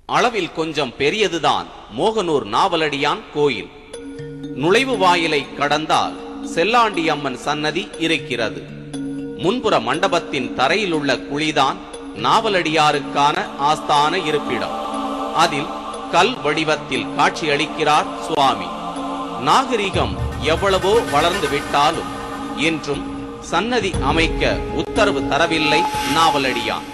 அளவில் கொஞ்சம் பெரியதுதான் மோகனூர் நாவலடியான் கோயில். நுழைவு வாயிலை கடந்தால் செல்லாண்டி அம்மன் சன்னதி இருக்கிறது. முன்புற மண்டபத்தின் தரையில் உள்ள குழிதான் நாவலடியாருக்கான ஆஸ்தான இருப்பிடம். அதில் கல் வடிவத்தில் காட்சியளிக்கிறார் சுவாமி. நாகரிகம் எவ்வளவோ வளர்ந்து விட்டாலும் என்றும் சன்னதி அமைக்க உத்தரவு தரவில்லை நாவலடியான்.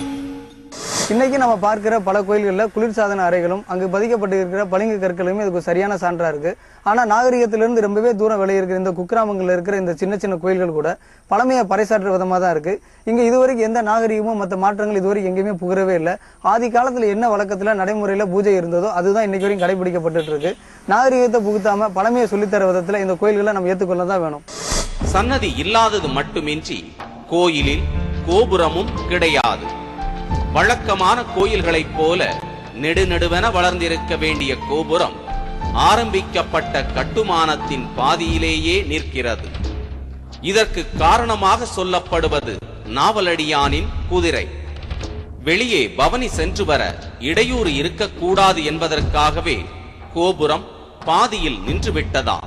இன்னைக்கு நம்ம பார்க்கிற பல கோயில்களில் குளிர்சாதன அறைகளும் அங்கு பதிக்கப்பட்டு இருக்கிற பளிங்கு கற்களுமே இதுக்கு சரியான சான்றா இருக்கு. ஆனா நாகரிகத்திலிருந்து ரொம்பவே தூரம் விலை இருக்கிற இந்த குக்கிராமங்கள்ல இருக்கிற இந்த சின்ன சின்ன கோயில்கள் கூட பழமையை பறைசாற்ற விதமா தான் இருக்கு. இங்க இதுவரைக்கும் எந்த நாகரிகமும் மற்ற மாற்றங்கள் இதுவரைக்கும் எங்கேயுமே புகரவே இல்லை. ஆதி காலத்துல என்ன வழக்கத்துல நடைமுறையில பூஜை இருந்ததோ அதுதான் இன்னைக்கு வரைக்கும் கடைபிடிக்கப்பட்டு இருக்கு. நாகரிகத்தை புகுத்தாம பழமையை சொல்லித்தர விதத்துல இந்த கோயில்களை நம்ம ஏற்றுக்கொள்ள தான் வேணும். சன்னதி இல்லாதது மட்டுமின்றி கோயிலில் கோபுரமும் கிடையாது. வழக்கமான கோயில்களைப் போல நெடுநெடுவென வளர்ந்திருக்க வேண்டிய கோபுரம் ஆரம்பிக்கப்பட்ட கட்டுமானத்தின் பாதியிலேயே நிற்கிறது. இதற்கு காரணமாக சொல்லப்படுவது நாவலடியானின் குதிரை. வெளியே பவனி சென்று வர இடையூறு இருக்கக்கூடாது என்பதற்காகவே கோபுரம் பாதியில் நின்றுவிட்டதா.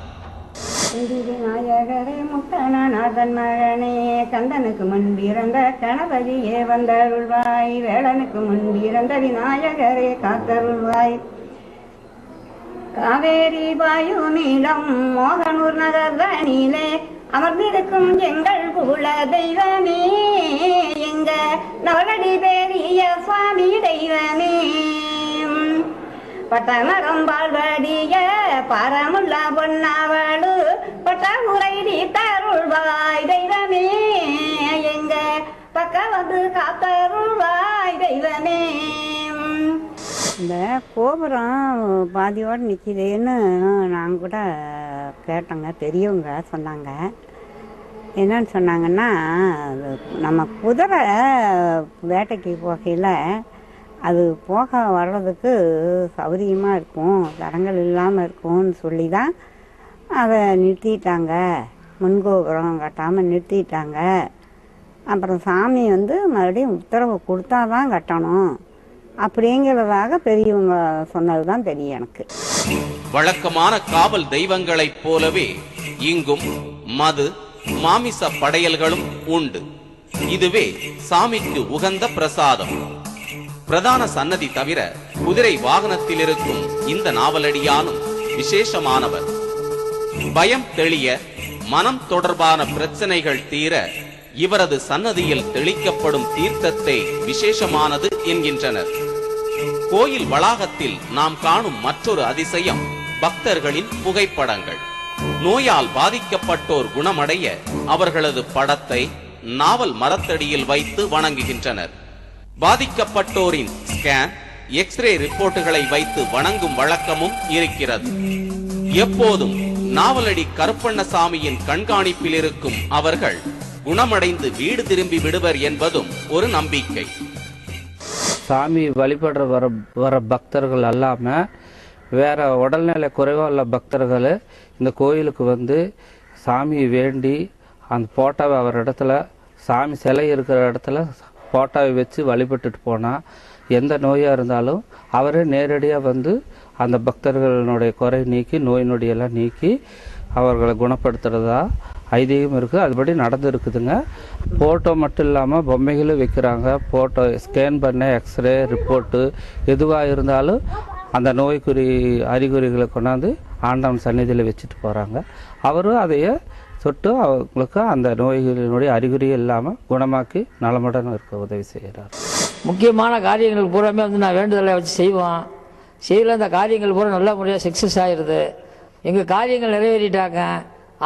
நாயகரே முத்தநாதன் மகனே, கந்தனுக்கு முன் பிறந்த கணபதியே வந்தருள்வாய், வேளனுக்கு முன் பிறந்த விநாயகரே காத்தருள்வாய். காவேரி வாயுமீளம் மோகனூர் நகர்தனிலே அமர்ந்திருக்கும் எங்கள் குல தெய்வமே, எங்க நவலடி பெரிய சுவாமி தெய்வமே. பட்டமரம் பால்வடிய பரமுள்ள பொன்னாவளு பட்டமுறை தருள்வாய் தெய்வமே, எங்க பக்க வந்து காத்தருள்வாய் தெய்வமே. இந்த கோபுரம் பாதியோடு நிற்கிதுன்னு நாங்கள் கூட கேட்டோங்க. பெரியவங்க சொன்னாங்க. என்னன்னு சொன்னாங்கன்னா, நம்ம குதிரை வேட்டைக்கு போகையில் அது போக வர்றதுக்கு சௌகரியமாக இருக்கும், தடங்கள் இல்லாமல் இருக்கும்னு சொல்லி தான் அதை நிறுத்திட்டாங்க. முன்கோபுரம் கட்டாமல் நிறுத்திட்டாங்க. அப்புறம் சாமி மறுபடியும் உத்தரவு கொடுத்தா தான் கட்டணும் அப்படிங்கிறதாக பெரியவங்க சொன்னது தான் தெரியும் எனக்கு. வழக்கமான காவல் தெய்வங்களைப் போலவே இங்கும் மது மாமிச படையல்களும் உண்டு. இதுவே சாமிக்கு உகந்த பிரசாதம். பிரதான சன்னதி தவிர குதிரை வாகனத்தில் இருக்கும் இந்த நாவலடியானும் விசேஷமானவர். பயம் தெளிய, மனம் தொடர்பான பிரச்சனைகள் தீர இவரது சன்னதியில் தெளிக்கப்படும் தீர்த்தத்தை விசேஷமானது என்கின்றனர். கோயில் வளாகத்தில் நாம் காணும் மற்றொரு அதிசயம் பக்தர்களின் புகைப்படங்கள். நோயால் பாதிக்கப்பட்டோர் குணமடைய அவர்களது படத்தை நாவல் மரத்தடியில் வைத்து வணங்குகின்றனர். பாதிக்கப்பட்டோரின் ஸ்கேன், எக்ஸ்ரே ரிப்போர்ட்டுகளை வைத்து வணங்கும் வழக்கமும் இருக்கிறது. எப்போதும் நாவலடி கருப்பண்ணசாமியின் கண்காணிப்பில் இருக்கும் அவர்கள் குணமடைந்து வீடு திரும்பி விடுவர் என்பதும் ஒரு நம்பிக்கை. சாமி வழிபடுற வர பக்தர்கள் அல்லாம வேற உடல்நிலை குறைவா உள்ள பக்தர்கள் இந்த கோயிலுக்கு சாமியை வேண்டி அந்த போட்டோவை அவர் இடத்துல, சாமி சிலை இருக்கிற இடத்துல போட்டோவை வச்சு வழிபட்டுட்டு போனால் எந்த நோயாக இருந்தாலும் அவரே நேரடியாக அந்த பக்தர்களுடைய குறை நீக்கி நோய் நொடியெல்லாம் நீக்கி அவர்களை குணப்படுத்துறதா ஐதீகம் இருக்குது. அதுபடி நடந்துருக்குதுங்க. ஃபோட்டோ மட்டும் இல்லாமல் பொம்மைகளும் வைக்கிறாங்க. ஃபோட்டோ ஸ்கேன் பண்ண எக்ஸ்ரே ரிப்போர்ட்டு எதுவாக இருந்தாலும் அந்த நோய்க்குறி அறிகுறிகளை கொண்டாந்து ஆண்டவன் சந்நிதியில் வச்சுட்டு போகிறாங்க. அவரும் அதையே தொட்டு அவங்களுக்கு அந்த நோய்களினுடைய அறிகுறி இல்லாமல் குணமாக்கி நலமுடன் இருக்க உதவி செய்கிறார். முக்கியமான காரியங்கள் பூராமே நான் வேண்டுதலை வச்சு செய்வோம். செய்யல அந்த காரியங்கள் பூரா நல்ல முறையாக சக்ஸஸ் ஆகிடுது. எங்கள் காரியங்கள் நிறைவேறிட்டாங்க.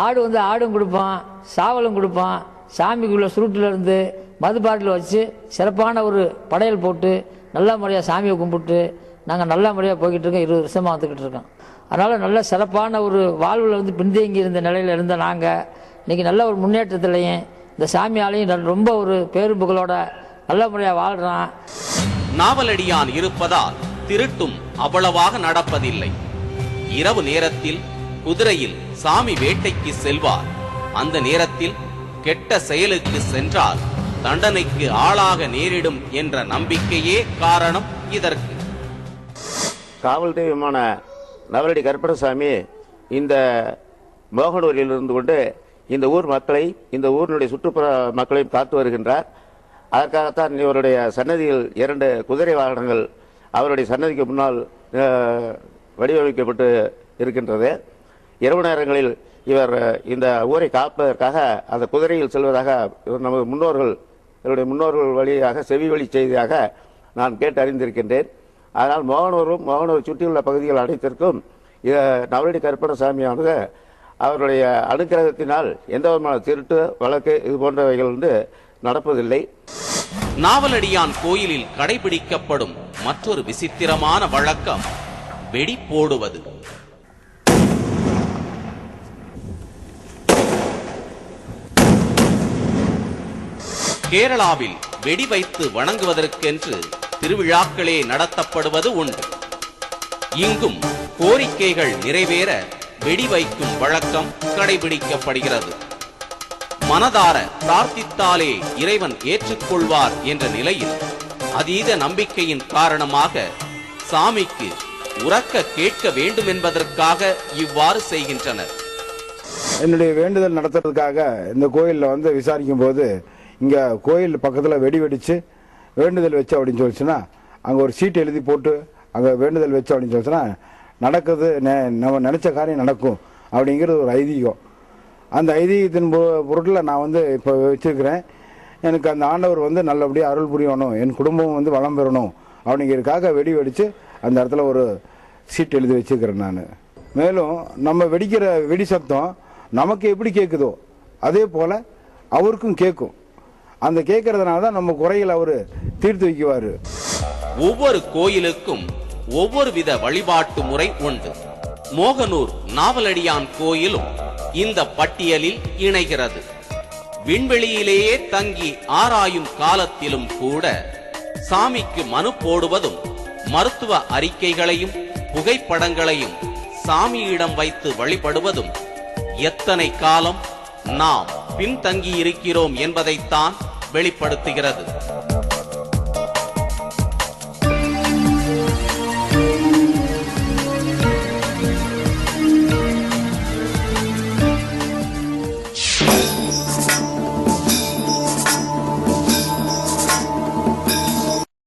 ஆடு ஆடும் கொடுப்போம், சாவலும் கொடுப்போம். சாமிக்குள்ள சுருட்டிலேருந்து மது பாட்டில் வச்சு சிறப்பான ஒரு படையல் போட்டு நல்ல முறையாக சாமியை கும்பிட்டு நாங்கள் நல்ல முறையாக போய்கிட்டு இருக்கோம். 20 வருஷமாக வந்துக்கிட்டு இருக்கோம். அதனால் நல்ல சிறப்பான ஒரு வாழ்வில் பின்தங்கி இருந்த நிலையில் இருந்த நாங்கள் இன்றைக்கி நல்ல ஒரு முன்னேற்றத்திலையும் இந்த சாமியாலையும் ரொம்ப ஒரு பேரும்புகளோட நல்ல முறையாக வாழ்கிறோம். நாவலடியான் இருப்பதால் திருட்டும் அவ்வளவாக நடப்பதில்லை. இரவு நேரத்தில் குதிரையில் சாமி வேட்டைக்கு செல்வார். அந்த நேரத்தில் கெட்ட செயலுக்கு சென்றால் தண்டனைக்கு ஆளாக நேரிடும் என்ற நம்பிக்கையே காரணம் இதற்கு. காவல் தெய்வமான நவலடி கருப்பணசாமி இந்த மோகனூரில் இருந்து கொண்டு இந்த ஊர் மக்களை, இந்த ஊரினுடைய சுற்றுப்புற மக்களையும் காத்து வருகின்றார். அதற்காகத்தான் இவருடைய சன்னதியில் 2 குதிரை வாகனங்கள் அவருடைய சன்னதிக்கு முன்னால் வடிவமைக்கப்பட்டு இருக்கின்றது. இரவு நேரங்களில் இவர் இந்த ஊரை காப்பதற்காக அந்த குதிரையில் செல்வதாக நமது முன்னோர்கள் வழியாக செவி வழி செய்தியாக நான் கேட்டு அறிந்திருக்கின்றேன். அதனால் மோகனூர் சுற்றியுள்ள பகுதிகள் அனைத்திற்கும் நவலடி கருப்பணசாமியானது அவருடைய அனுக்கிரகத்தினால் எந்த விதமான திருட்டு வழக்கு இது போன்றவைகள் நடப்பதில்லை. நாவலடியான் கோயிலில் கடைபிடிக்கப்படும் மற்றொரு விசித்திரமான வழக்கம் வெடி போடுவது. கேரளாவில் வெடி வைத்து வணங்குவதற்கென்று திருவிழாக்களே நடத்தப்படுவது உண்டு. இங்கும் கோரிக்கைகள் நிறைவேற வெடி வைக்கும் வழக்கம் கடைபிடிக்கப்படுகிறது. மனதார பிரார்த்தித்தாலே இறைவன் ஏற்றுக்கொள்வார் என்ற நிலையில் அதீத நம்பிக்கையின் காரணமாக சாமிக்கு உரக்க கேட்க வேண்டும் என்பதற்காக இவ்வாறு செய்கின்றனர். என்னுடைய வேண்டுதல் நடத்துறதுக்காக இந்த கோயிலில் விசாரிக்கும் போது இங்கே கோயில் பக்கத்தில் வெடி வெடித்து வேண்டுதல் வச்சு அப்படின்னு சொல்லிச்சுன்னா அங்கே ஒரு சீட்டு எழுதி போட்டு அங்கே வேண்டுதல் வச்சு அப்படின்னு சொல்லிச்சுன்னா நடக்குது, நம்ம நினச்ச காரியம் நடக்கும் அப்படிங்கிறது ஒரு ஐதீகம். அந்த ஐதீகத்தின் பொருட்டில் நான் இப்போ வச்சுருக்கிறேன். எனக்கு அந்த ஆண்டவர் நல்லபடியாக அருள் புரியணும், என் குடும்பம் வளம் பெறணும் அப்படிங்கிறதுக்காக வெடி வெடித்து அந்த இடத்துல ஒரு சீட் எழுதி வச்சுருக்கிறேன் நான். மேலும் நம்ம வெடிக்கிற வெடி சத்தம் நமக்கு எப்படி கேட்குதோ அதே போல் அவருக்கும் கேட்கும். அந்த கேட்கறதுனால தான் நம்ம குறைகள் அவர் தீர்த்து வைக்குவார். ஒவ்வொரு கோயிலுக்கும் ஒவ்வொரு வித வழிபாட்டு முறை உண்டு. மோகனூர் நாவலடியான் கோயிலும் இந்த பட்டியலில் இணைகிறது. விண்வெளியிலேயே தங்கி ஆராயும் காலத்திலும் கூட சாமிக்கு மனு போடுவதும் மருத்துவ அறிக்கைகளையும் புகைப்படங்களையும் சாமியிடம் வைத்து வழிபடுவதும் எத்தனை காலம் நாம் பின்தங்கி இருக்கிறோம் என்பதைத்தான் வெளிப்படுத்துகிறது.